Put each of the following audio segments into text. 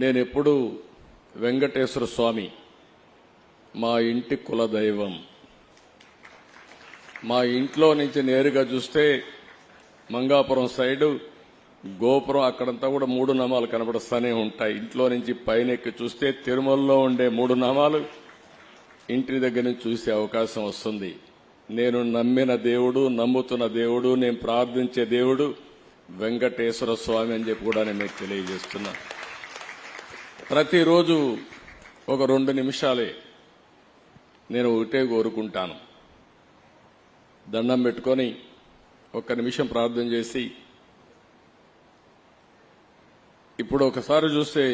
నేనెప్పుడు వెంకటేశ్వర స్వామి మా ఇంటి కులదైవం. మా ఇంట్లో నుంచి నేరుగా చూస్తే మంగాపురం సైడు గోపురం అక్కడంతా కూడా 3 నామాలు కనబడుస్తూనే ఉంటాయి. ఇంట్లో నుంచి పైన ఎక్కి చూస్తే తిరుమలలో ఉండే 3 నామాలు ఇంటి దగ్గర నుంచి చూసే అవకాశం వస్తుంది. నేను నమ్మిన దేవుడు, నమ్ముతున్న దేవుడు, నేను ప్రార్థించే దేవుడు వెంకటేశ్వర స్వామి అని చెప్పి కూడా నేను మీకు తెలియజేస్తున్నా. ప్రతిరోజు ఒక 2 నిమిషాలే నేను ఒకటే కోరుకుంటాను. దండం పెట్టుకొని 1 నిమిషం ప్రార్థన చేసి, ఇప్పుడు ఒకసారి చూస్తే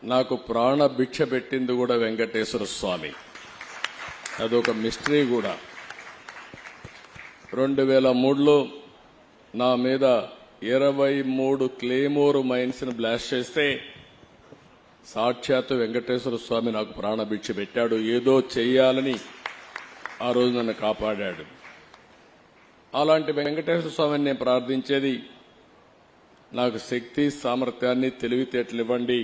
నాకు ప్రాణ భిక్ష పెట్టింది కూడా వెంకటేశ్వర స్వామి. అదొక మిస్టరీ కూడా. 2003లో నా మీద 23 క్లేమోర్ మైన్స్ ని బ్లాస్ట్ చేస్తే సాక్షాత్తు వెంకటేశ్వర స్వామి నాకు ప్రాణభిక్ష పెట్టాడు. ఏదో చెయ్యాలని ఆ రోజు నన్ను కాపాడాడు. అలాంటి వెంకటేశ్వర స్వామిని నేను ప్రార్థించేది, నాకు శక్తి, సామర్థ్యాన్ని, తెలివితేటలు ఇవ్వండి.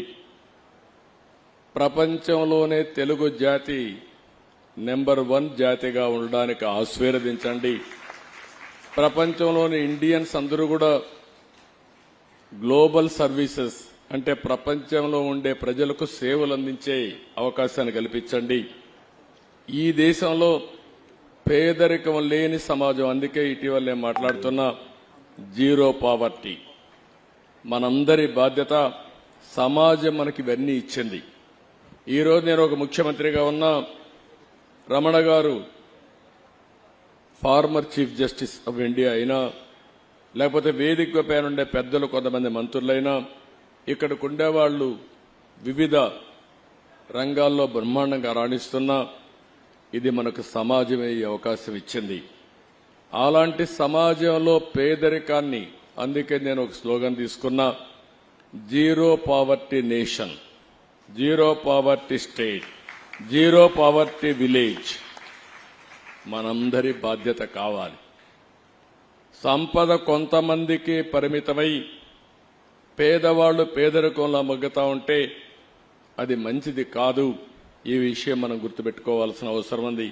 ప్రపంచంలోనే తెలుగు జాతి నెంబర్ 1 జాతిగా ఉండడానికి ఆశీర్వదించండి. ప్రపంచంలోని ఇండియన్స్ అందరూ కూడా గ్లోబల్ సర్వీసెస్ అంటే ప్రపంచంలో ఉండే ప్రజలకు సేవలు అందించే అవకాశాన్ని కల్పించండి. ఈ దేశంలో పేదరికం లేని సమాజం, అందుకే ఇటీవల నేను మాట్లాడుతున్నా జీరో పావర్టీ. మనందరి బాధ్యత. సమాజం మనకి ఇవన్నీ ఇచ్చింది. ఈరోజు నేను ఒక ముఖ్యమంత్రిగా ఉన్నా, రమణ గారు former chief justice of India అయినా, లేకపోతే వేదిక పైన ఉండే పెద్దలు కొంతమంది మంత్రులైనా, ఇక్కడికి ఉండేవాళ్లు వివిధ రంగాల్లో బ్రహ్మాండంగా రాణిస్తున్నా, ఇది మనకు సమాజమే ఈ అవకాశం ఇచ్చింది. అలాంటి సమాజంలో పేదరికాన్ని, అందుకే నేను ఒక స్లోగన్ తీసుకున్నా, zero poverty nation, zero poverty state, zero poverty village. మనందరి బాధ్యత కావాలి. సంపద కొంతమందికి పరిమితమై పేదవాళ్లు పేదరికంలో మగ్గుతా ఉంటే అది మంచిది కాదు. ఈ విషయం మనం గుర్తుపెట్టుకోవాల్సిన అవసరం ఉంది.